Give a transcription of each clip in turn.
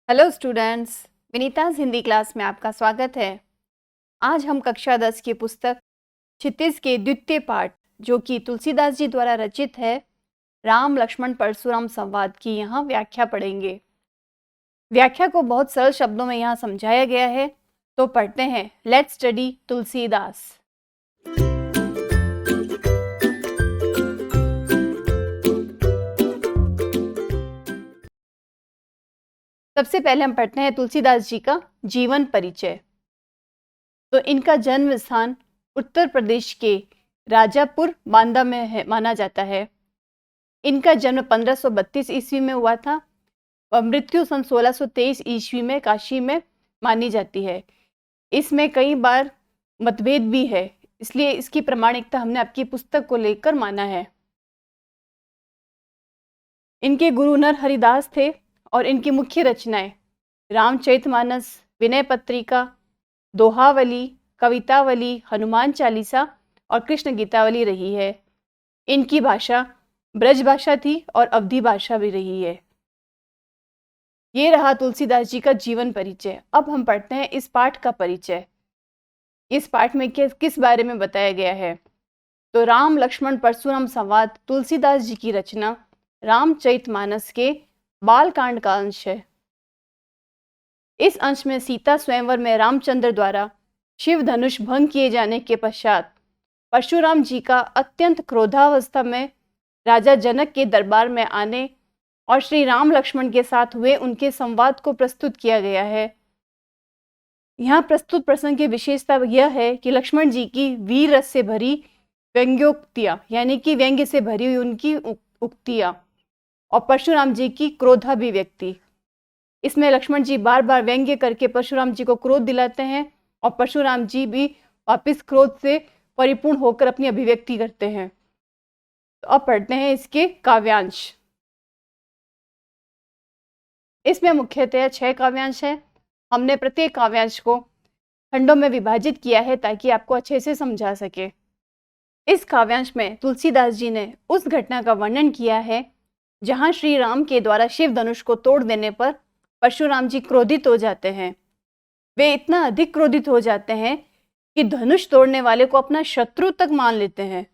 Hello students, Vinita's Hindi class में आपका स्वागत है। आज हम कक्षा 10 की पुस्तक क्षितिज के द्वितीय पाठ जो कि तुलसीदास जी द्वारा रचित है, राम लक्ष्मण परशुराम संवाद की यहाँ व्याख्या पढ़ेंगे। व्याख्या को बहुत सरल शब्दों में यहाँ समझाया गया है, तो पढ़ते हैं। Let's study Tulsidas. सबसे पहले हम पढ़ते हैं तुलसीदास जी का जीवन परिचय। तो इनका जन्म स्थान उत्तर प्रदेश के राजापुर बांदा में है, माना जाता है। इनका जन्म 1532 ईस्वी में हुआ था और मृत्यु सन 1623 ईस्वी में काशी में मानी जाती है। इसमें कई बार मतभेद भी है, इसलिए इसकी प्रामाणिकता हमने आपकी पुस्तक को लेकर माना है। इनके गुरु नर हरिदास थे और इनकी मुख्य रचनाएं रामचरितमानस, विनय पत्रिका, दोहावली, कवितावली, हनुमान चालीसा और कृष्ण गीतावली रही है। इनकी भाषा ब्रज भाषा थी और अवधी भाषा भी रही है। ये रहा तुलसीदास जी का जीवन परिचय। अब हम पढ़ते हैं इस पाठ का परिचय। इस पाठ में किस बारे में बताया गया है? तो राम लक्ष्मण परशुराम संवाद तुलसीदास जी की रचना रामचरितमानस के बालकांड का अंश है। इस अंश में सीता स्वयंवर में रामचंद्र द्वारा शिव धनुष भंग किए जाने के पश्चात परशुराम जी का अत्यंत क्रोधावस्था में राजा जनक के दरबार में आने और श्री राम लक्ष्मण के साथ हुए उनके संवाद को प्रस्तुत किया गया है। यहाँ प्रस्तुत प्रसंग की विशेषता यह है कि लक्ष्मण जी की वीर रस से भरी व्यंग्योक्तियां, यानी कि व्यंग्य से भरी हुई उनकी उक्तियां, और परशुराम जी की क्रोधाभिव्यक्ति। इसमें लक्ष्मण जी बार बार व्यंग्य करके परशुराम जी को क्रोध दिलाते हैं और परशुराम जी भी वापिस क्रोध से परिपूर्ण होकर अपनी अभिव्यक्ति करते हैं। तो अब पढ़ते हैं इसके काव्यांश। इसमें मुख्यतः 6 काव्यांश है। हमने प्रत्येक काव्यांश को खंडों में विभाजित किया है ताकि आपको अच्छे से समझा सके। इस काव्यांश में तुलसीदास जी ने उस घटना का वर्णन किया है जहां श्री राम के द्वारा शिव धनुष को तोड़ देने पर परशुराम जी क्रोधित हो जाते हैं। वे इतना अधिक क्रोधित हो जाते हैं कि धनुष तोड़ने वाले को अपना शत्रु तक मान लेते हैं।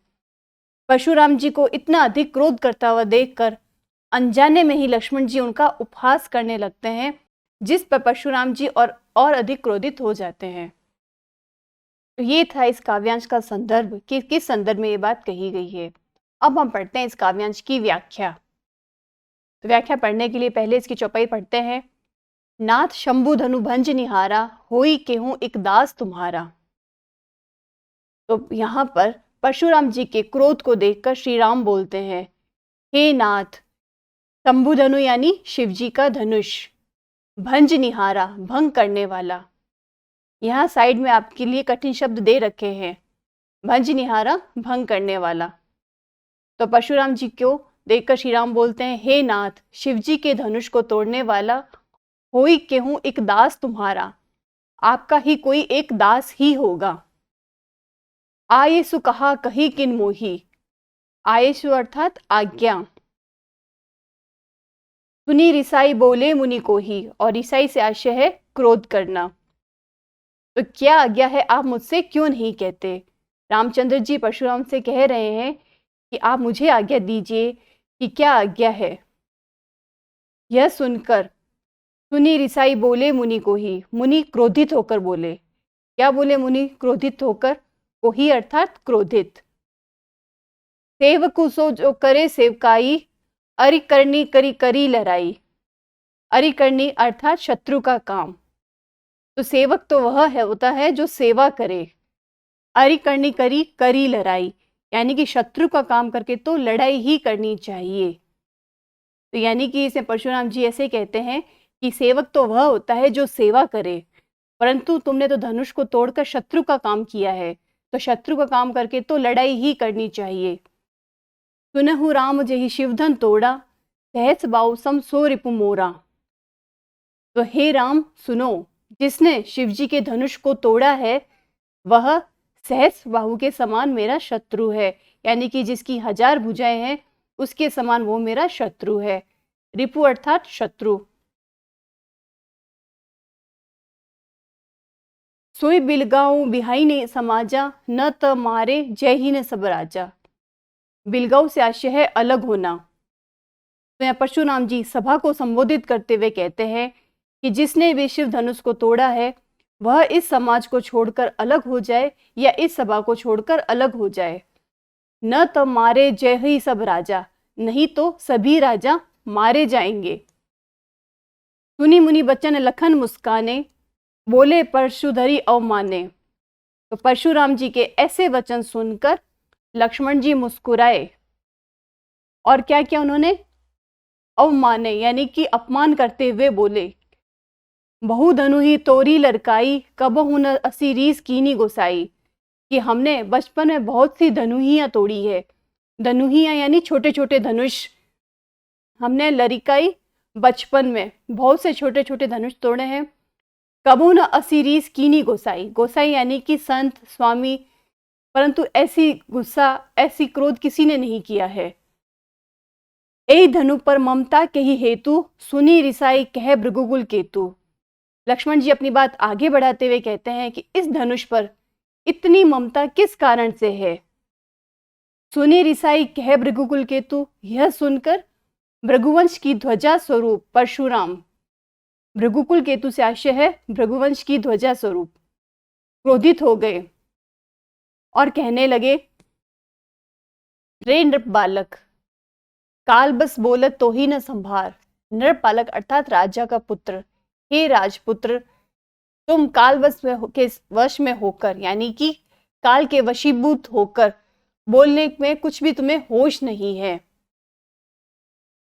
परशुराम जी को इतना अधिक क्रोध करता हुआ देखकर अनजाने में ही लक्ष्मण जी उनका उपहास करने लगते हैं, जिस पर परशुराम जी और अधिक क्रोधित हो जाते हैं। तो ये था इस काव्यांश का संदर्भ कि किस संदर्भ में ये बात कही गई है। अब हम पढ़ते हैं इस काव्यांश की व्याख्या। तो व्याख्या पढ़ने के लिए पहले इसकी चौपाई पढ़ते हैं। नाथ शंभु धनु भंज निहारा, होई केहूं एक दास तुम्हारा। तो यहाँ पर परशुराम जी के क्रोध को देखकर श्री राम बोलते हैं, हे नाथ, शंभु धनु यानी शिव जी का धनुष, भंज निहारा भंग करने वाला। यहाँ साइड में आपके लिए कठिन शब्द दे रखे हैं, भंज निहारा भंग करने वाला। तो परशुराम जी को देखकर श्री राम बोलते हैं, हे नाथ, शिव जी के धनुष को तोड़ने वाला, होई केहूं एक दास तुम्हारा, आपका ही कोई एक दास ही होगा। आयेसु कहा कही किन मोही, आयेसु अर्थात आज्ञा। सुनी रिसाई बोले मुनि को ही, और रिसाई से आशय है क्रोध करना। तो क्या आज्ञा है, आप मुझसे क्यों नहीं कहते? रामचंद्र जी परशुराम से कह रहे हैं कि आप मुझे आज्ञा दीजिए कि क्या आज्ञा है। यह सुनकर सुनी रिसाई बोले मुनि को ही, मुनि क्रोधित होकर बोले। क्या बोले मुनि? क्रोधित होकर, को ही अर्थात क्रोधित। सेवकु सो जो करे सेवकाई, अरि करनी करी करी लड़ाई। अरि करनी अर्थात शत्रु का काम। तो सेवक तो वह है होता है जो सेवा करे। अरि करनी करी करी लड़ाई, यानी कि शत्रु का काम करके तो लड़ाई ही करनी चाहिए। तो यानी कि इसे परशुराम जी ऐसे कहते हैं कि सेवक तो वह होता है जो सेवा करे, परंतु तुमने तो धनुष को तोड़कर शत्रु का काम किया है, तो शत्रु का काम करके तो लड़ाई ही करनी चाहिए। सुनहु राम जहि शिवधन तोड़ा, सहस बाऊ सम सो रिपु मोरा। तो हे राम सुनो, जिसने शिव जी के धनुष को तोड़ा है वह सहस बाहु के समान मेरा शत्रु है, यानी कि जिसकी 1000 भुजाएं हैं उसके समान वो मेरा शत्रु है। रिपु अर्थात शत्रु। सोई बिलगाऊं बिहाई ने समाजा, न त मारे जय ही ने सब राजा। बिलगाऊ से आशय है अलग होना। तो यहाँ परशुराम जी सभा को संबोधित करते हुए कहते हैं कि जिसने भी शिव धनुष को तोड़ा है वह इस समाज को छोड़कर अलग हो जाए या इस सभा को छोड़कर अलग हो जाए। न तो मारे जय ही सब राजा, नहीं तो सभी राजा मारे जाएंगे। सुनी मुनि बचन लखन मुस्काने, बोले परशुधरी अवमाने। तो परशुराम जी के ऐसे वचन सुनकर लक्ष्मण जी मुस्कुराए और क्या किया उन्होंने? अवमाने यानी कि अपमान करते हुए बोले, बहुधनु ही तोरी लड़काई, कबहु न असी रीस कीनी गोसाई। कि हमने बचपन में बहुत सी धनुहियां तोड़ी है। धनुहियां यानी छोटे छोटे धनुष। हमने लड़काई बचपन में बहुत से छोटे छोटे धनुष तोड़े हैं। कबहु न असी रीस कीनी गोसाई, गोसाई यानी कि संत स्वामी, परंतु ऐसी गुस्सा ऐसी क्रोध किसी ने नहीं किया है। ए धनु पर ममता के ही हेतु, सुनी रिसाई कह भृगुकुल केतु। लक्ष्मण जी अपनी बात आगे बढ़ाते हुए कहते हैं कि इस धनुष पर इतनी ममता किस कारण से है। सुनी रिसाई कह भृगुकुल केतु, यह सुनकर भृगुवंश की ध्वजा स्वरूप परशुराम, भृगुकुल केतु से आशय है भृगुवंश की ध्वजा स्वरूप, क्रोधित हो गए और कहने लगे, रे नृप बालक, काल बस बोलत तो ही न संभार। नृप बालक अर्थात राजा का पुत्र, हे राजपुत्र, तुम काल वश में होकर यानी कि काल के वशीभूत होकर बोलने में कुछ भी तुम्हें होश नहीं है।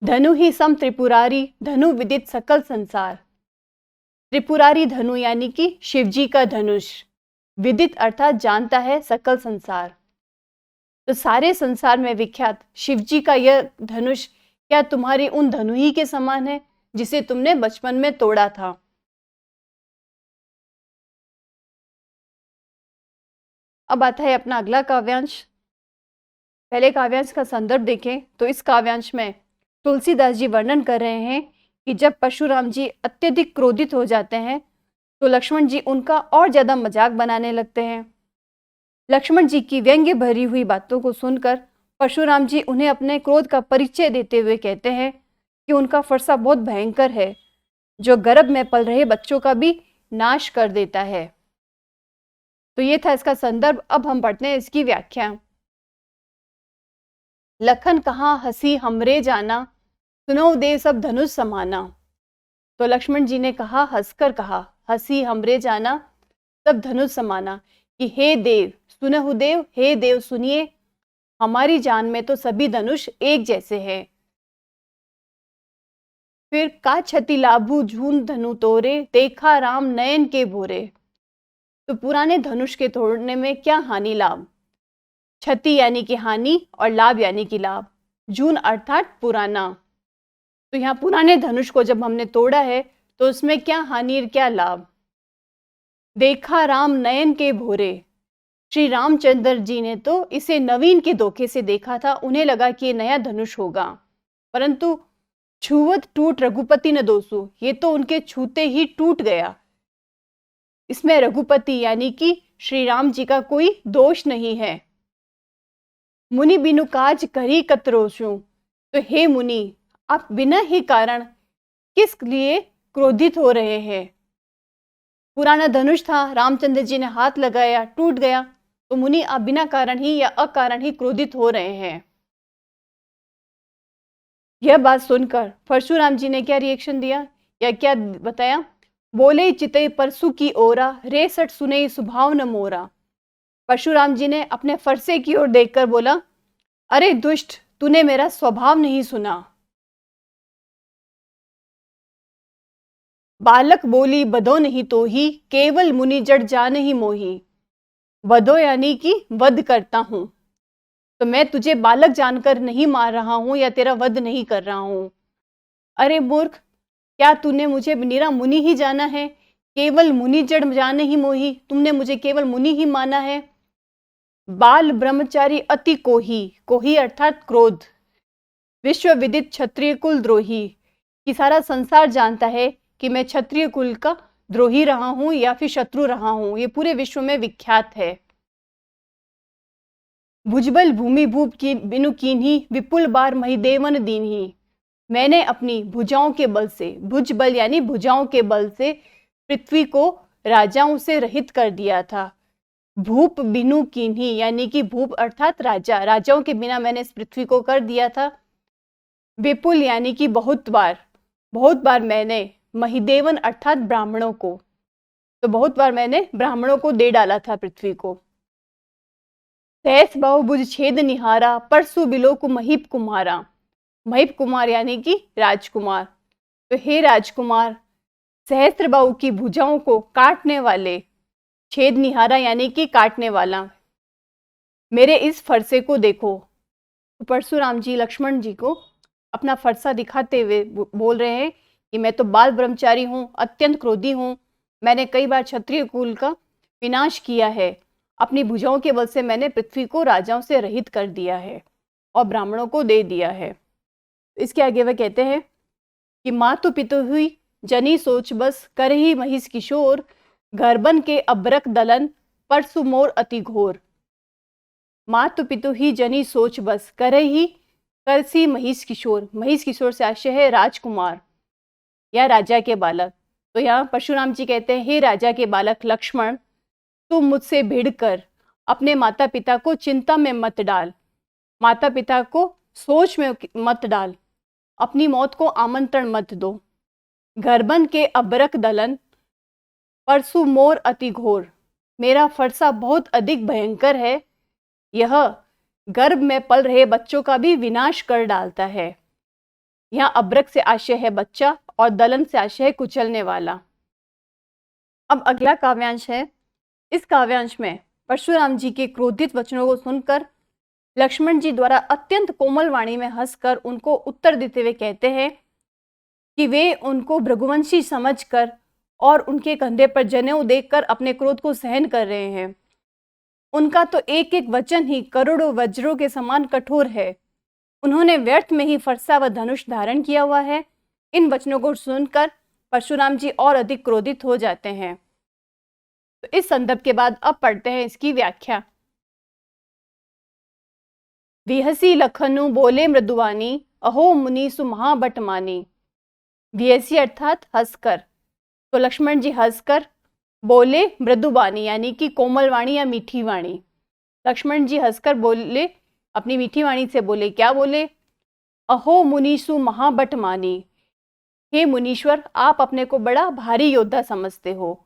धनु ही सम त्रिपुरारी, धनु विदित सकल संसार। त्रिपुरारी धनु यानी कि शिवजी का धनुष, विदित अर्थात जानता है सकल संसार। तो सारे संसार में विख्यात शिवजी का यह धनुष क्या तुम्हारी उन धनु ही के समान है जिसे तुमने बचपन में तोड़ा था। अब आता है अपना अगला काव्यांश। पहले काव्यांश का संदर्भ देखें तो इस काव्यांश में तुलसीदास जी वर्णन कर रहे हैं कि जब परशुराम जी अत्यधिक क्रोधित हो जाते हैं तो लक्ष्मण जी उनका और ज्यादा मजाक बनाने लगते हैं। लक्ष्मण जी की व्यंग्य भरी हुई बातों को सुनकर परशुराम जी उन्हें अपने क्रोध का परिचय देते हुए कहते हैं कि उनका फरसा बहुत भयंकर है, जो गर्भ में पल रहे बच्चों का भी नाश कर देता है। तो ये था इसका संदर्भ। अब हम पढ़ते हैं इसकी व्याख्या। लखन कहा हंसी हमरे जाना, सुनो देव सब धनुष समाना। तो लक्ष्मण जी ने कहा, हंसकर कहा, हंसी हमरे जाना सब धनुष समाना, कि हे देव सुनहु देव, हे देव सुनिए, हमारी जान में तो सभी धनुष एक जैसे हैं। फिर का क्षति लाभू झून धनु तोरे, देखा राम नयन के भोरे। तो पुराने धनुष के तोड़ने में क्या हानि लाभ। क्षति यानी कि हानि और लाभ यानी कि लाभ। जून अर्थात पुराना। तो यहाँ पुराने धनुष को जब हमने तोड़ा है तो उसमें क्या हानि और क्या लाभ। देखा राम नयन के भोरे, श्री रामचंद्र जी ने तो इसे नवीन के धोखे से देखा था, उन्हें लगा कि ये नया धनुष होगा, परंतु छुवत टूट रघुपति न दोसु, ये तो उनके छूते ही टूट गया। इसमें रघुपति यानी कि श्री राम जी का कोई दोष नहीं है। मुनि बिनु काज करी कतरोषु, तो हे मुनि आप बिना ही कारण किस लिए क्रोधित हो रहे हैं। पुराना धनुष था, रामचंद्र जी ने हाथ लगाया, टूट गया, तो मुनि आप बिना कारण ही या अकारण ही क्रोधित हो रहे हैं। यह बात सुनकर परशुराम जी ने क्या रिएक्शन दिया या क्या बताया। बोले चितई परसु की ओरा, रे सट सुने सुभाव न मोरा। परशुराम जी ने अपने फरसे की ओर देखकर बोला, अरे दुष्ट, तूने मेरा स्वभाव नहीं सुना। बालक बोली बदो नहीं तो ही, केवल मुनि जड़ जान ही मोही। बदो यानी कि वध करता हूं, तो मैं तुझे बालक जानकर नहीं मार रहा हूं या तेरा वध नहीं कर रहा हूं। अरे मूर्ख, क्या तूने मुझे निरा मुनि ही जाना है। केवल मुनि जड़ जाने ही मोही, तुमने मुझे केवल मुनि ही माना है। बाल ब्रह्मचारी अति कोही, कोही अर्थात क्रोध। विश्व विदित क्षत्रिय कुल द्रोही, कि सारा संसार जानता है कि मैं क्षत्रिय कुल का द्रोही रहा हूं या फिर शत्रु रहा हूं, ये पूरे विश्व में विख्यात है। भुजबल भूमि भूप की बिनु कीन्ही, विपुल बार महिदेवन दीन्ही। मैंने अपनी भुजाओं के बल से, भुज बल यानी भुजाओं के बल से पृथ्वी को राजाओं से रहित कर दिया था। भूप बिनु कीन्ही यानी कि भूप अर्थात राजा, राजाओं के बिना मैंने इस पृथ्वी को कर दिया था। विपुल यानी कि बहुत बार मैंने, महिदेवन अर्थात ब्राह्मणों को, तो बहुत बार मैंने ब्राह्मणों को दे डाला था पृथ्वी को। सहस बहुभुज छेद निहारा, परसु बिलोकु महीप कुमारा। महीप कुमार यानी कि राजकुमार। तो हे राजकुमार, सहस्त्र बाहु की भुजाओं को काटने वाले, छेद निहारा यानी कि काटने वाला, मेरे इस फरसे को देखो। तो परशुराम जी लक्ष्मण जी को अपना फरसा दिखाते हुए बोल रहे हैं कि मैं तो बाल ब्रह्मचारी हूँ, अत्यंत क्रोधी हूँ, मैंने कई बार क्षत्रिय कुल का विनाश किया है, अपनी भुजाओं के बल से मैंने पृथ्वी को राजाओं से रहित कर दिया है और ब्राह्मणों को दे दिया है। इसके आगे वह कहते हैं कि मातु पितु हुई जनी सोच बस, करही महिष किशोर, गर्बन के अब्रक दलन, परसु मोर अति घोर। मातु पितु ही जनी सोच बस, करही करसी महिष किशोर। महिष किशोर से आशय है राजकुमार या राजा के बालक। तो यहाँ परशुराम जी कहते हैं, हे राजा के बालक लक्ष्मण, तुम मुझसे भिड़कर अपने माता पिता को चिंता में मत डाल, माता पिता को सोच में मत डाल, अपनी मौत को आमंत्रण मत दो। गर्भन के अबरक दलन, परसु मोर अति घोर। मेरा फरसा बहुत अधिक भयंकर है, यह गर्भ में पल रहे बच्चों का भी विनाश कर डालता है। यहाँ अब्रक से आशय है बच्चा और दलन से आशय है कुचलने वाला। अब अगला काव्यांश है। इस काव्यांश में परशुराम जी के क्रोधित वचनों को सुनकर लक्ष्मण जी द्वारा अत्यंत कोमल वाणी में हंसकर उनको उत्तर देते हुए कहते हैं कि वे उनको भृगुवंशी समझकर और उनके कंधे पर जनेऊ देखकर अपने क्रोध को सहन कर रहे हैं। उनका तो एक एक वचन ही करोड़ों वज्रों के समान कठोर है। उन्होंने व्यर्थ में ही फरसा व धनुष धारण किया हुआ है। इन वचनों को सुनकर परशुराम जी और अधिक क्रोधित हो जाते हैं। तो इस संदर्भ के बाद अब पढ़ते हैं इसकी व्याख्या। विहसी लखनु बोले मृदुवानी, अहो मुनि सुमहाबट मानी। विहसी अर्थात हंसकर, तो लक्ष्मण जी हंसकर बोले मृदुवाणी यानी कि कोमल वाणी या मीठी वाणी। लक्ष्मण जी हंसकर बोले, अपनी मीठी वाणी से बोले, क्या बोले? अहो मुनीसु महाबट मानी। हे मुनीश्वर, आप अपने को बड़ा भारी योद्धा समझते हो।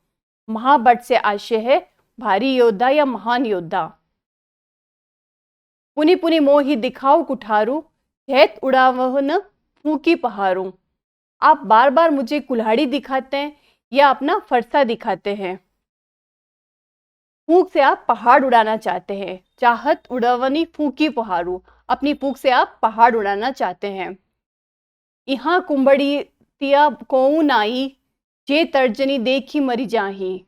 महाबट से आशय है भारी योद्धा या महान योद्धा। पुनि पुनि मोहि दिखाओ कुठारू, झैत उड़ावहन फूकी पहारू। आप बार बार मुझे कुल्हाड़ी दिखाते हैं या अपना फरसा दिखाते हैं। फूंक से आप पहाड़ उड़ाना चाहते हैं। चाहत उड़ावनी फूकी पहाड़ू, अपनी फूंक से आप पहाड़ उड़ाना चाहते हैं। यहाँ कुंबड़ी तिया कोऊ नाई, जे तर्जनी देखी मरी जाही।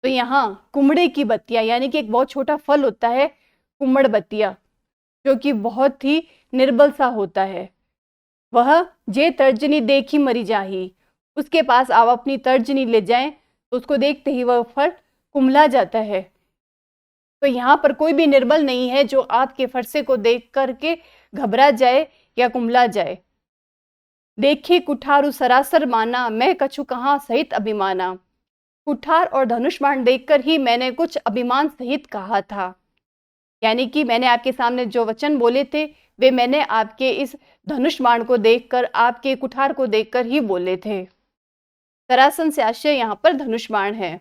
तो यहाँ कुमड़े की बत्तियां यानी कि एक बहुत छोटा फल होता है कुम्मड़ बत्तियां, जो कि बहुत ही निर्बल सा होता है, वह जे तर्जनी देखी मरी जाही, उसके पास आप अपनी तर्जनी ले जाएं तो उसको देखते ही वह फल कुम्हला जाता है। तो यहाँ पर कोई भी निर्बल नहीं है जो आपके फरसे को देख करके घबरा जाए या कुम्हला जाए। देखे कुठारू सरासर माना, मैं कछु कहाँ सहित अभिमाना। कुठार और धनुष बाण देखकर ही मैंने कुछ अभिमान सहित कहा था, यानी कि मैंने आपके सामने जो वचन बोले थे वे मैंने आपके इस धनुष बाण को देखकर, आपके कुठार को देखकर ही बोले थे। सरासन से आशय यहाँ पर धनुष बाण है।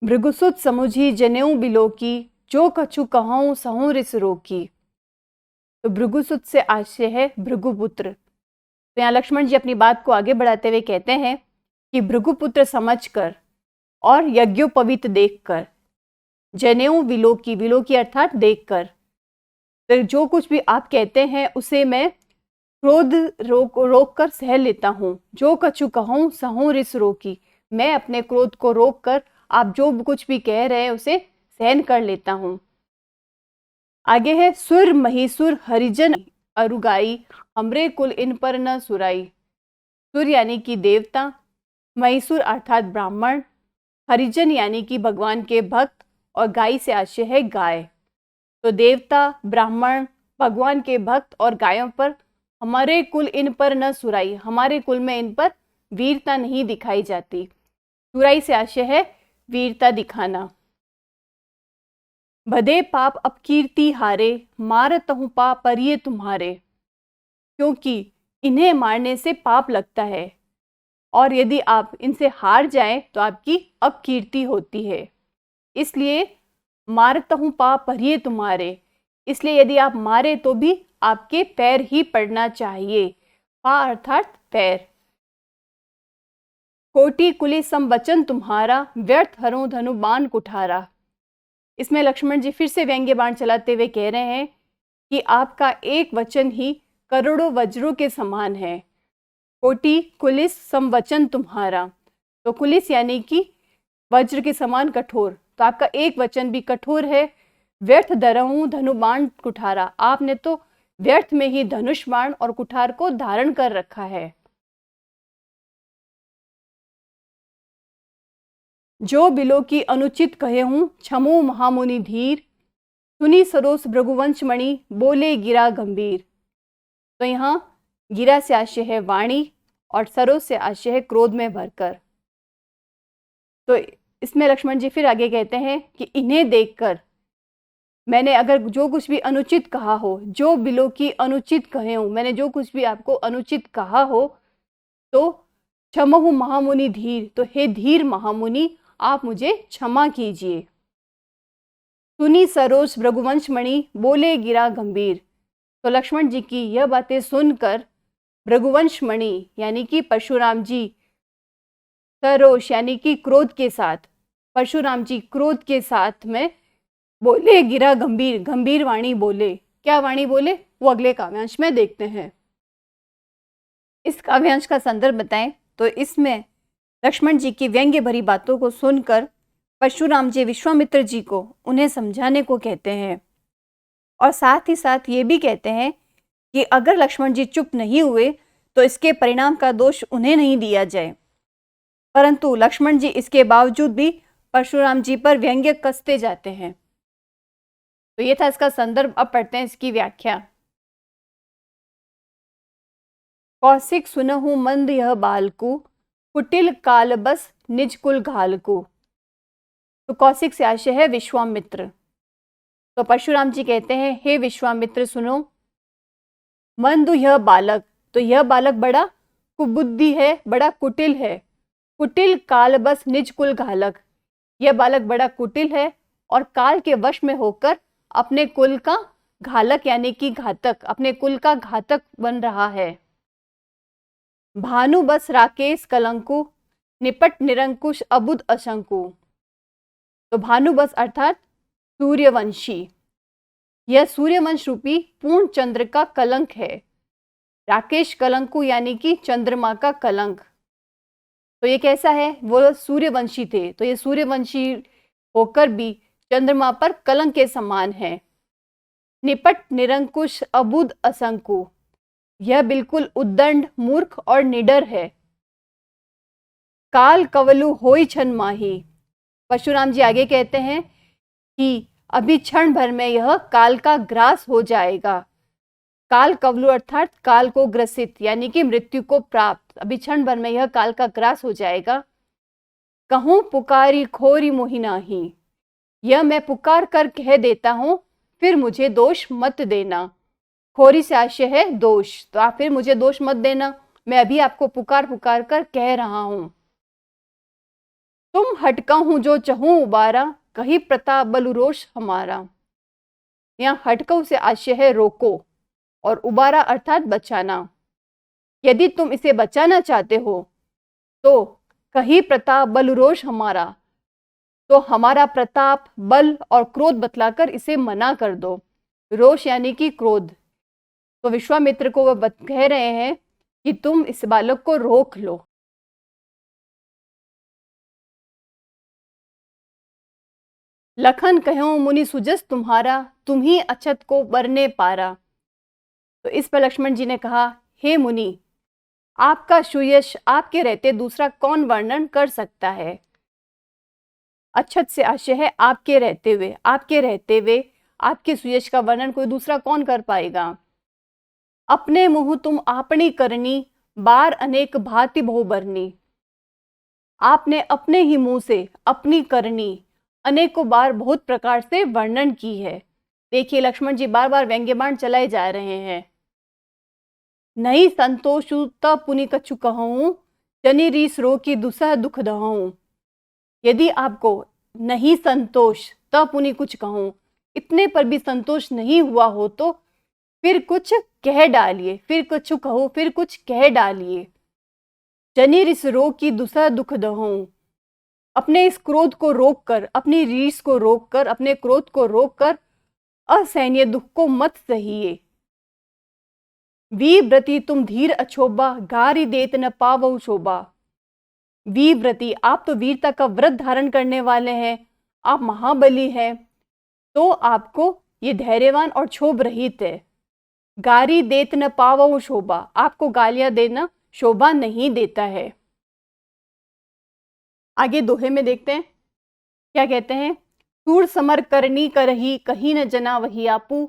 भृगुसुत समुझी जनेऊ बिलोकी, जो कछु कहूँ सहूँ रिस रोकी। तो भृगुसुत से आशय है भृगुपुत्र। तो यहाँ लक्ष्मण जी अपनी बात को आगे बढ़ाते हुए कहते हैं कि भृगुपुत्र समझकर और यज्ञोपवीत देखकर, जनेऊ विलोकी, विलोकी अर्थात देखकर, तो जो कुछ भी आप कहते हैं उसे मैं क्रोध रोक कर सह लेता हूँ। जो कछु कहूँ सहूँ रिस रोकी, मैं अपने क्रोध को रोक कर आप जो कुछ भी कह रहे हैं उसे सहन कर लेता हूँ। आगे है सुर महिसुर हरिजन अरुगाई, हमरे कुल इन पर न सुराई। सुर यानी कि देवता, महिषुर अर्थात ब्राह्मण, हरिजन यानी कि भगवान के भक्त, और गाय से आशय है गाय। तो देवता, ब्राह्मण, भगवान के भक्त और गायों पर हमारे कुल इन पर न सुराई, हमारे कुल में इन पर वीरता नहीं दिखाई जाती। सुराई से आशय है वीरता दिखाना। भदे पाप अपकीर्ति हारे, मारत हूँ पाप परिये तुम्हारे। क्योंकि इन्हें मारने से पाप लगता है और यदि आप इनसे हार जाएं तो आपकी अपकीर्ति होती है। इसलिए मारत हूँ पाप परिये तुम्हारे, इसलिए यदि आप मारे तो भी आपके पैर ही पड़ना चाहिए। पा अर्थात पैर। कोटि कुले सम वचन तुम्हारा, व्यर्थ हरों धनु बाण कुठारा। इसमें लक्ष्मण जी फिर से व्यंग्य बाण चलाते हुए कह रहे हैं कि आपका एक वचन ही करोड़ों वज्रों के समान है। कोटि कुलिस सम वचन तुम्हारा, तो कुलिस यानी कि वज्र के समान कठोर, तो आपका एक वचन भी कठोर है। व्यर्थ धरऊं धनु बाण कुठारा, आपने तो व्यर्थ में ही धनुष बाण और कुठार को धारण कर रखा है। जो बिलो की अनुचित कहे हूं, क्षमो महामुनि धीर। सुनी सरोस भृगुवंश मणि, बोले गिरा गंभीर। तो यहाँ गिरा से आशय है वाणी और सरोस से आशय है क्रोध में भरकर। तो इसमें लक्ष्मण जी फिर आगे कहते हैं कि इन्हें देखकर मैंने अगर जो कुछ भी अनुचित कहा हो, जो बिलो की अनुचित कहे हूं, मैंने जो कुछ भी आपको अनुचित कहा हो, तो क्षमहु महामुनि धीर, तो हे धीर महामुनि आप मुझे क्षमा कीजिए। सुनी सरोज भृगुवंश मणि, बोले गिरा गंभीर। तो लक्ष्मण जी की यह बातें सुनकर भृगुवंश मणि यानी कि परशुराम जी, सरोष यानी कि क्रोध के साथ, परशुराम जी क्रोध के साथ में बोले गिरा गंभीर, गंभीर वाणी बोले। क्या वाणी बोले वो अगले काव्यांश में देखते हैं। इस काव्यांश का संदर्भ बताएं तो इसमें लक्ष्मण जी की व्यंग्य भरी बातों को सुनकर परशुराम जी विश्वामित्र जी को उन्हें समझाने को कहते हैं और साथ ही साथ ये भी कहते हैं कि अगर लक्ष्मण जी चुप नहीं हुए तो इसके परिणाम का दोष उन्हें नहीं दिया जाए। परंतु लक्ष्मण जी इसके बावजूद भी परशुराम जी पर व्यंग्य कसते जाते हैं। तो ये था इसका संदर्भ। अब पढ़ते हैं इसकी व्याख्या। कौशिक सुनहु मंद यह बालकु, कुटिल काल बस निज कुल घालकु। तो कौशिक से आशय है विश्वामित्र। तो परशुराम जी कहते हैं हे विश्वामित्र सुनो, मंदु यह बालक, तो यह बालक बड़ा कुबुद्धि है, बड़ा कुटिल है। कुटिल काल बस निज कुल घालक, यह बालक बड़ा कुटिल है और काल के वश में होकर अपने कुल का घालक यानी कि घातक, अपने कुल का घातक बन रहा है। भानु बस राकेश कलंकु, निपट निरंकुश अबुद अशंकु। तो भानु बस अर्थात सूर्यवंशी, यह सूर्यवंश रूपी पूर्ण चंद्र का कलंक है। राकेश कलंकु यानी कि चंद्रमा का कलंक। तो ये कैसा है, वो सूर्यवंशी थे, तो ये सूर्यवंशी होकर भी चंद्रमा पर कलंक के समान है। निपट निरंकुश अबुद असंकु, यह बिल्कुल उद्दंड, मूर्ख और निडर है। काल कवलु होई छन माही, परशुराम जी आगे कहते हैं कि अभी क्षण भर में यह काल का ग्रास हो जाएगा। काल कवलु अर्थात काल को ग्रसित यानी कि मृत्यु को प्राप्त, अभी क्षण भर में यह काल का ग्रास हो जाएगा। कहूं पुकारी खोरी मोहि नाही, यह मैं पुकार कर कह देता हूं, फिर मुझे दोष मत देना। खोरी से आशय है दोष, तो आप फिर मुझे दोष मत देना, मैं अभी आपको पुकार पुकार कर कह रहा हूं। तुम हटका हूं जो चहूं उबारा, कही प्रताप बलुरोष हमारा। यहाँ हटकऊ से आशय है रोको और उबारा अर्थात बचाना। यदि तुम इसे बचाना चाहते हो तो कही प्रताप बलुरोष हमारा, तो हमारा प्रताप, बल और क्रोध बतलाकर इसे मना कर दो। रोष यानी कि क्रोध। तो विश्वामित्र को वह कह रहे हैं कि तुम इस बालक को रोक लो। लखन कहो मुनि सुजस तुम्हारा, तुम ही अछत को बरने पारा। तो इस पर लक्ष्मण जी ने कहा, हे मुनि, आपका सुयश आपके रहते दूसरा कौन वर्णन कर सकता है। अच्छत से आशय है आपके रहते हुए, आपके रहते हुए आपके सुयश का वर्णन कोई दूसरा कौन कर पाएगा। अपने मुँह तुम आपनी करनी, बार अनेक भांति बहुबरनी। आपने अपने ही मुंह से अपनी करनी अनेकों बार बहुत प्रकार से वर्णन की है। देखिए लक्ष्मण जी बार बार व्यंग्य बाण चलाए जा रहे हैं। नहीं संतोषु त पुनि कछु कहूं, जनि रीस रो की दुसह दुख दहूं। यदि आपको नहीं संतोष त पुनि कुछ कहूं, इतने पर भी संतोष नहीं हुआ हो तो फिर कुछ कह डालिए, फिर कुछ कहो, फिर कुछ कह डालिए। जनि रिस रो की दुसह दुख दहूं। अपने इस क्रोध को रोककर, अपनी रीस को रोककर, अपने क्रोध को रोककर असहनीय दुख को मत सहिए। वीव्रति तुम धीर अछोबा, गारी देत न पावो शोभा। वीव्रति, आप तो वीरता का व्रत धारण करने वाले हैं, आप महाबली हैं, तो आपको ये धैर्यवान और क्षोभ रहित है। गारी देत न पावो शोभा, आपको गालियां देना शोभा नहीं देता है। आगे दोहे में देखते हैं क्या कहते हैं। सूर समर करनी करही, कहीं न जना वही आपू।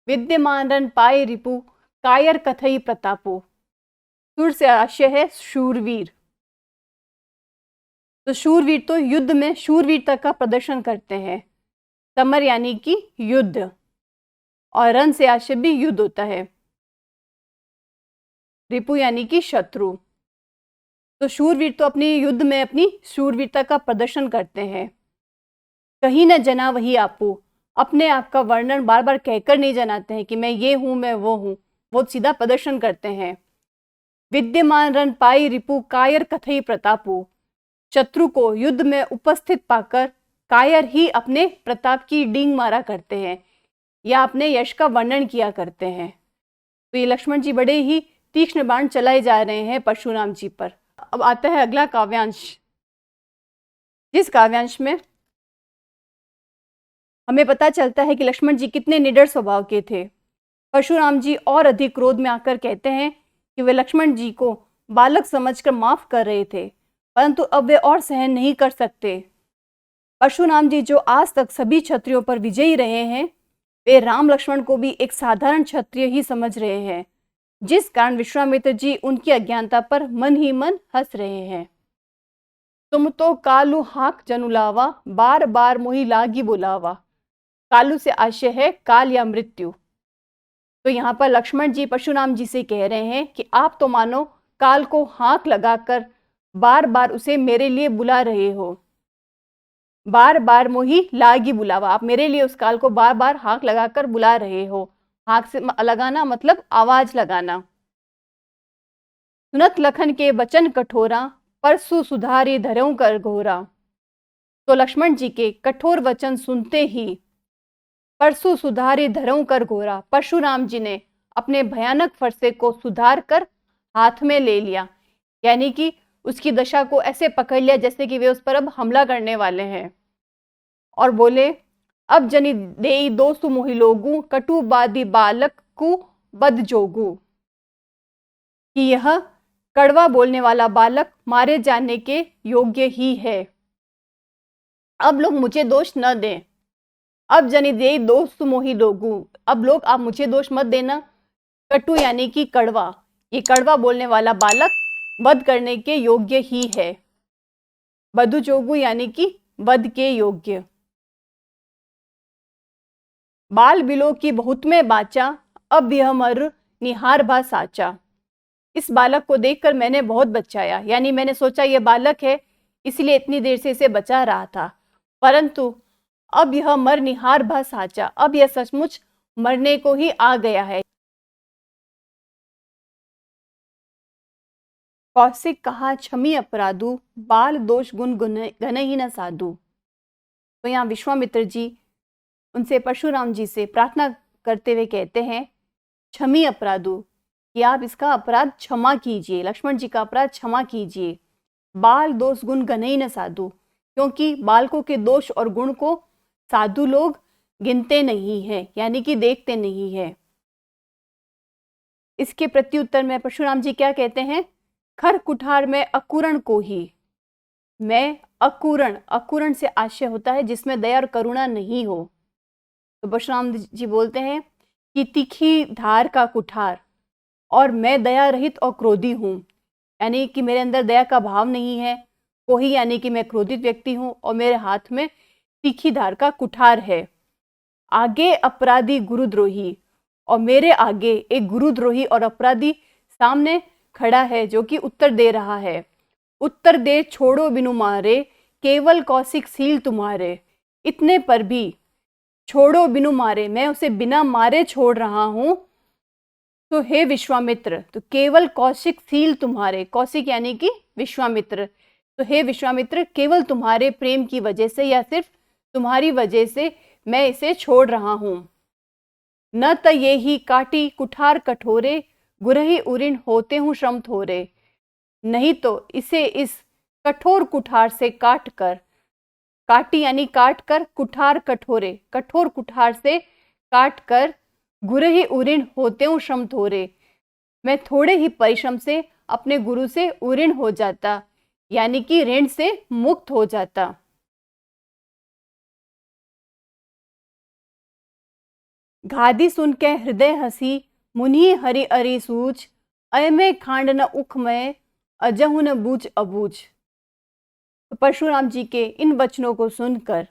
विद्यमान रन पाए रिपु, कायर कथई प्रतापो। सूर से आशय है शूरवीर। तो शूरवीर तो युद्ध में शूरवीरता का प्रदर्शन करते हैं। समर यानी कि युद्ध, और रन से आशय भी युद्ध होता है। रिपु यानी कि शत्रु। तो शूरवीर तो अपनी युद्ध में अपनी शूरवीरता का प्रदर्शन करते हैं। कहीं न जना वही आपू, अपने आप का वर्णन बार बार कहकर नहीं जनाते हैं कि मैं ये हूं, मैं वो हूं, वो सीधा प्रदर्शन करते हैं। विद्यमान रन पाई रिपु, कायर कथई प्रतापु। शत्रु को युद्ध में उपस्थित पाकर कायर ही अपने प्रताप की डींग मारा करते हैं या अपने यश का वर्णन किया करते हैं। तो ये लक्ष्मण जी बड़े ही तीक्ष्ण बाण चलाए जा रहे हैं परशुराम जी पर। अब आता है अगला काव्यांश, जिस काव्यांश में हमें पता चलता है कि लक्ष्मण जी कितने निडर स्वभाव के थे। परशुराम जी और अधिक क्रोध में आकर कहते हैं कि वे लक्ष्मण जी को बालक समझकर माफ कर रहे थे, परंतु अब वे और सहन नहीं कर सकते। परशुराम जी जो आज तक सभी क्षत्रियों पर विजयी रहे हैं, वे राम लक्ष्मण को भी एक साधारण क्षत्रिय ही समझ रहे हैं, जिस कारण विश्वामित्र जी उनकी अज्ञानता पर मन ही मन हंस रहे हैं। तुम तो कालू हाक जनुलावा, बार बार मोही लागी बुलावा। कालू से आशय है काल या मृत्यु। तो यहाँ पर लक्ष्मण जी परशुराम जी से कह रहे हैं कि आप तो मानो काल को हाक लगाकर बार बार उसे मेरे लिए बुला रहे हो। बार बार मोही लागी बुलावा, आप मेरे लिए उस काल को बार बार हाक लगाकर बुला रहे हो। हाक से लगाना मतलब आवाज लगाना। सुनत लखन के वचन कठोरा, परसु सुधारी धरऊं कर घोरा। तो लक्ष्मण जी के कठोर वचन सुनते ही परसु सुधारी धरऊं कर घोरा, परशुराम जी ने अपने भयानक फरसे को सुधार कर हाथ में ले लिया, यानी कि उसकी दशा को ऐसे पकड़ लिया जैसे कि वे उस पर अब हमला करने वाले हैं। और बोले, अब जनि देई दो सुमोहि लोगू, कटु बादी बालक कु बद जोगू। कि यह कड़वा बोलने वाला बालक मारे जाने के योग्य ही है। अब लोग मुझे दोष न दें। अब जनि देई दो सुमोहि लोगू, अब लोग आप मुझे दोष मत देना। कटु यानी कि कड़वा, ये कड़वा बोलने वाला बालक वध करने के योग्य ही है। बधु जोगु यानी कि वध के योग्य। बाल बिलो की बहुत में बाचा, अब यह मर निहार भा साचा। इस बालक को देखकर मैंने बहुत बचाया, यानी मैंने सोचा यह बालक है इसलिए इतनी देर से इसे बचा रहा था, परंतु अब यह मर निहार भा साचा, अब यह सचमुच मरने को ही आ गया है। कौशिक कहा क्षमी अपराधु, बाल दोष गुण घन ही न साधु। तो यहाँ विश्वामित्र जी उनसे परशुराम जी से प्रार्थना करते हुए कहते हैं, क्षमी अपराधु, कि आप इसका अपराध क्षमा कीजिए, लक्ष्मण जी का अपराध क्षमा कीजिए। बाल दोष गुण घन ही न साधु, क्योंकि बालकों के दोष और गुण को साधु लोग गिनते नहीं हैं, यानी कि देखते नहीं है। इसके प्रत्युत्तर में परशुराम जी क्या कहते हैं? खर कुठार में अकुरण को ही। मैं अकुरण, अकुरण से आशय होता है जिसमें दया और करुणा नहीं हो। तो परशुराम जी बोलते हैं कि तीखी धार का कुठार, और मैं दया रहित और क्रोधी हूँ, यानी कि मेरे अंदर दया का भाव नहीं है। कोही यानी कि मैं क्रोधित व्यक्ति हूँ और मेरे हाथ में तीखी धार का कुठार है। आगे अपराधी गुरुद्रोही, और मेरे आगे एक गुरुद्रोही और अपराधी सामने खड़ा है जो कि उत्तर दे रहा है। उत्तर दे छोड़ो बिनु मारे, केवल कौशिक सील तुम्हारे। इतने पर भी छोड़ो बिनु मारे, मैं उसे बिना मारे छोड़ रहा हूं। तो हे विश्वामित्र, तो केवल कौशिक सील तुम्हारे, कौशिक यानी कि विश्वामित्र, तो हे विश्वामित्र, केवल तुम्हारे प्रेम की वजह से या सिर्फ तुम्हारी वजह से मैं इसे छोड़ रहा हूं। न त ये ही काटी कुठार कठोरे, गुरही उरिन होते हूं श्रम थोरे। नहीं तो इसे इस कठोर कुठार से काट कर, काटी यानी काट कर, कुठार कठोरे, कठोर कुठार से काट कर, गुरही उरिन होते हूं श्रम थोरे, मैं थोड़े ही परिश्रम से अपने गुरु से उऋण हो जाता, यानी कि ऋण से मुक्त हो जाता। गादी सुन के हृदय हसी, मुनि हरि अरि सूझ, अय में खांड न उख में, अजहु न बूझ अबूझ। तो परशुराम जी के इन वचनों को सुनकर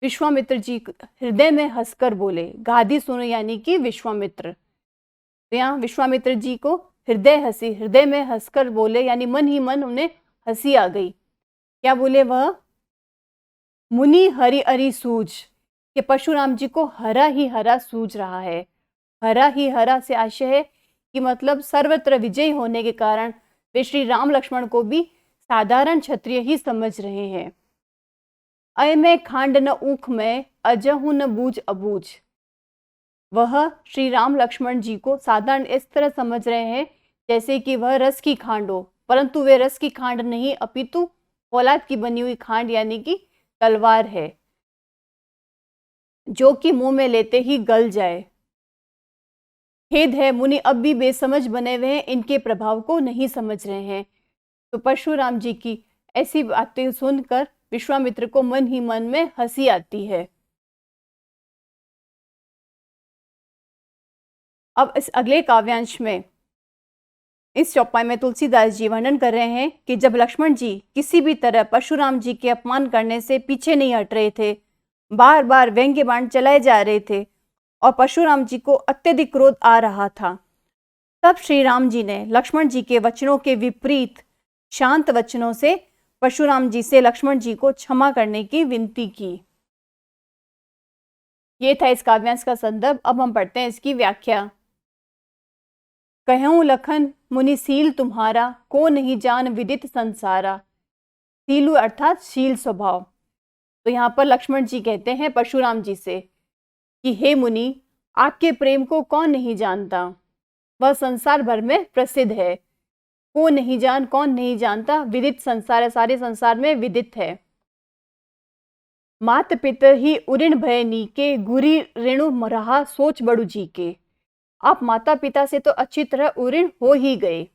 विश्वामित्र जी हृदय में हंसकर बोले। गादी सुनो यानी कि विश्वामित्र, तो यहाँ विश्वामित्र जी को हृदय हंसी, हृदय में हंसकर बोले यानी मन ही मन उन्हें हंसी आ गई। क्या बोले वह? मुनि हरि अरि सूझ, कि परशुराम जी को हरा ही हरा सूझ रहा है। हरा ही हरा से आशय है कि मतलब सर्वत्र विजयी होने के कारण वे श्री राम लक्ष्मण को भी साधारण क्षत्रिय ही समझ रहे हैं। अय में खांड न ऊख में, अजहु न बूझ अबूझ। वह श्री राम लक्ष्मण जी को साधारण इस तरह समझ रहे हैं जैसे कि वह रस की खांड हो, परंतु वे रस की खांड नहीं अपितु फौलाद की बनी हुई खांड यानी कि तलवार है, जो कि मुंह में लेते ही गल जाए। खेद है मुनि अब भी बेसमझ बने हुए हैं, इनके प्रभाव को नहीं समझ रहे हैं। तो परशुराम जी की ऐसी बातें सुनकर विश्वामित्र को मन ही मन में हंसी आती है। अब इस अगले काव्यांश में इस चौपाई में तुलसीदास जी वर्णन कर रहे हैं कि जब लक्ष्मण जी किसी भी तरह परशुराम जी के अपमान करने से पीछे नहीं हट रहे थे, बार बार व्यंग्य बाण चलाए जा रहे थे और परशुराम जी को अत्यधिक क्रोध आ रहा था, तब श्री राम जी ने लक्ष्मण जी के वचनों के विपरीत शांत वचनों से परशुराम जी से लक्ष्मण जी को क्षमा करने की विनती की। ये था इस काव्यांश का संदर्भ। अब हम पढ़ते हैं इसकी व्याख्या। कहूँ लखन मुनि सील तुम्हारा, को नहीं जान विदित संसारा। सीलु अर्थात शील स्वभाव। तो यहाँ पर लक्ष्मण जी कहते हैं परशुराम जी से कि हे मुनि, आपके प्रेम को कौन नहीं जानता, वह संसार भर में प्रसिद्ध है। को नहीं जान, कौन नहीं जानता, विदित संसार है, सारे संसार में विदित है। मात पिता ही उऋण भय नीके, गुरी ऋणु रहा सोच बड़ू जी के। आप माता पिता से तो अच्छी तरह उऋण हो ही गए।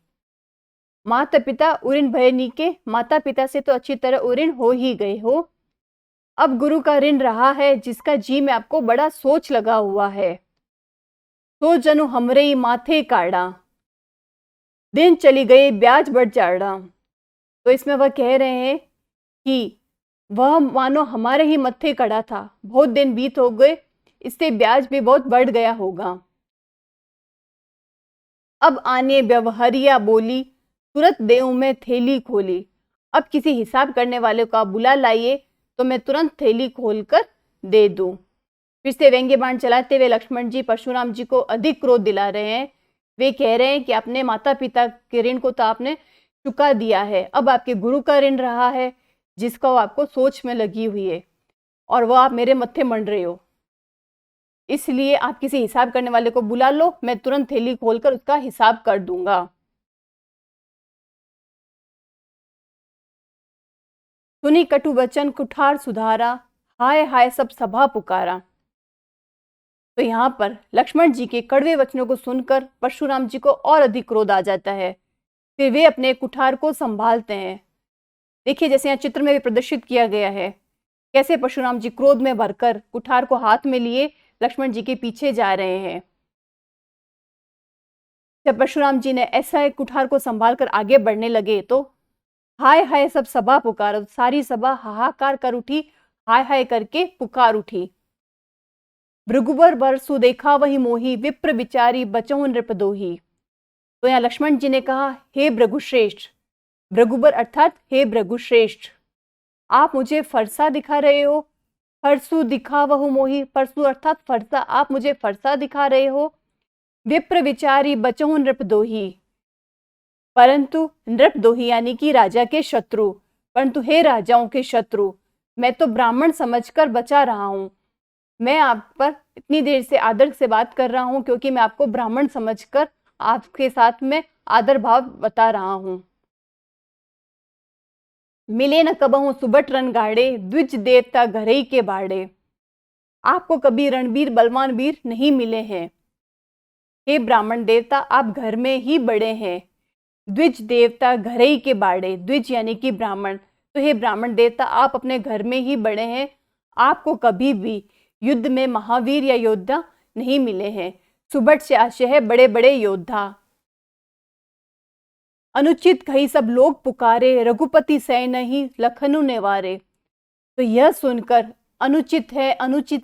माता पिता उऋण भय नीके, माता पिता से तो अच्छी तरह उऋण हो ही गए हो। अब गुरु का ऋण रहा है जिसका जी में आपको बड़ा सोच लगा हुआ है। तो जनु हमरे ही माथे काड़ा, दिन चली गई ब्याज बढ़ चाड़ा। तो इसमें वह कह रहे हैं कि वह मानो हमारे ही मत्थे कड़ा था, बहुत दिन बीत हो गए, इससे ब्याज भी बहुत बढ़ गया होगा। अब आने व्यवहारिया बोली, तुरंत देऊं में थैली खोली। अब किसी हिसाब करने वाले को आप बुला लाइए तो मैं तुरंत थैली खोलकर दे दूं। फिर से व्यंग्य बाण चलाते हुए लक्ष्मण जी परशुराम जी को अधिक क्रोध दिला रहे हैं। वे कह रहे हैं कि अपने माता पिता के ऋण को तो आपने चुका दिया है, अब आपके गुरु का ऋण रहा है जिसका वो आपको सोच में लगी हुई है और वो आप मेरे मत्थे मंड रहे हो, इसलिए आप किसी हिसाब करने वाले को बुला लो, मैं तुरंत थैली खोलकर उसका हिसाब कर दूंगा। सुनी कटु वचन कुठार सुधारा, हाय हाय सब सभा पुकारा। तो यहाँ पर लक्ष्मण जी के कड़वे वचनों को सुनकर परशुराम जी को और अधिक क्रोध आ जाता है। फिर वे अपने कुठार को संभालते हैं। देखिए, जैसे यहाँ चित्र में भी प्रदर्शित किया गया है, कैसे परशुराम जी क्रोध में भरकर कुठार को हाथ में लिए लक्ष्मण जी के पीछे जा रहे हैं। जब परशुराम जी ने ऐसा एक कुठार को संभाल कर आगे बढ़ने लगे तो हाय हाय सब सभा पुकार, सारी सभा हाहाकार कर उठी, हाय हाय करके पुकार उठी। भृगुबर बरसु देखा वही मोही, विप्र विचारी बचहु नृपदोही। तो यहाँ लक्ष्मण जी ने कहा, हे भृगुश्रेष्ठ, भृगुबर अर्थात हे भृगुश्रेष्ठ, आप मुझे फरसा दिखा रहे हो। फरसु दिखा वहु मोही, फरसु अर्थात फरसा, आप मुझे फरसा दिखा रहे हो। विप्र विचारी बचहु नृपदोही, परंतु नृपदोही यानी कि राजा के शत्रु, परंतु हे राजाओं के शत्रु, मैं तो ब्राह्मण समझकर बचा रहा हूं। मैं आप पर इतनी देर से आदर से बात कर रहा हूं क्योंकि मैं आपको ब्राह्मण समझकर आपके साथ में आदर भाव बता रहा हूं। मिले न कबहु सुबट रन गाड़े, द्विज देवता घरई के बाड़े। आपको कभी रणबीर बलवान वीर नहीं मिले हैं। हे ब्राह्मण देवता, आप घर में ही बड़े हैं। द्विज देवता घरई के बाड़े, द्विज यानी कि ब्राह्मण, तो हे ब्राह्मण देवता, आप अपने घर में ही बड़े हैं। आपको कभी भी युद्ध में महावीर या योद्धा नहीं मिले हैं। सुबट से आशय है बड़े बड़े योद्धा। अनुचित कही सब लोग पुकारे, रघुपति सै नहीं लखनु नेवारे। तो यह सुनकर अनुचित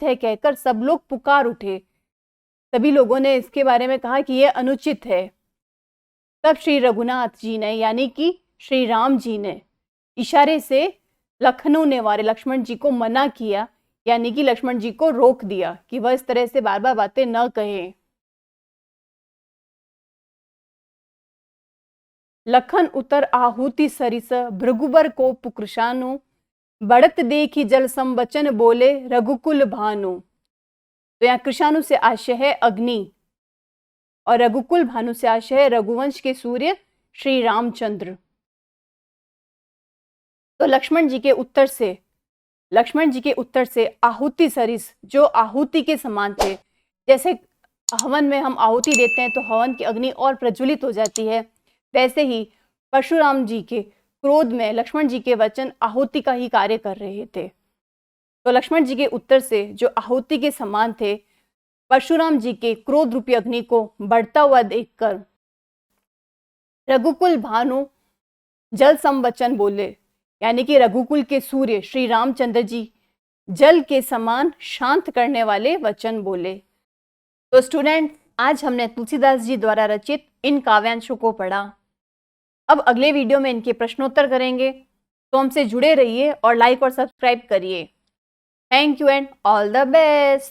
है कहकर सब लोग पुकार उठे। सभी लोगों ने इसके बारे में कहा कि यह अनुचित है। तब श्री रघुनाथ जी ने यानी कि श्री राम जी ने इशारे से लखनऊ नेवारे, लक्ष्मण जी को मना किया, यानी कि लक्ष्मण जी को रोक दिया कि वह इस तरह से बार बार बातें न कहें। लखन उतर आहुति सरिस, भृगुबर को पुकृशानु। बढ़त देखी जल संवचन बोले, रघुकुल भानु। तो यहाँ कृषाणु से आशय है अग्नि और रघुकुल भानु से आशय है रघुवंश के सूर्य श्री रामचंद्र। तो लक्ष्मण जी के उत्तर से आहुति सरिस, जो आहुति के समान थे, जैसे हवन में हम आहुति देते हैं तो हवन की अग्नि और प्रज्वलित हो जाती है, वैसे ही परशुराम जी के क्रोध में लक्ष्मण जी के वचन आहुति का ही कार्य कर रहे थे। तो लक्ष्मण जी के उत्तर से जो आहुति के समान थे, परशुराम जी के क्रोध रूपी अग्नि को बढ़ता हुआ देखकर रघुकुल भानु जल संवचन बोले, यानी कि रघुकुल के सूर्य श्री रामचंद्र जी जल के समान शांत करने वाले वचन बोले। तो स्टूडेंट, आज हमने तुलसीदास जी द्वारा रचित इन काव्यांशों को पढ़ा। अब अगले वीडियो में इनके प्रश्नोत्तर करेंगे, तो हमसे जुड़े रहिए और लाइक और सब्सक्राइब करिए। Thank you and all the best.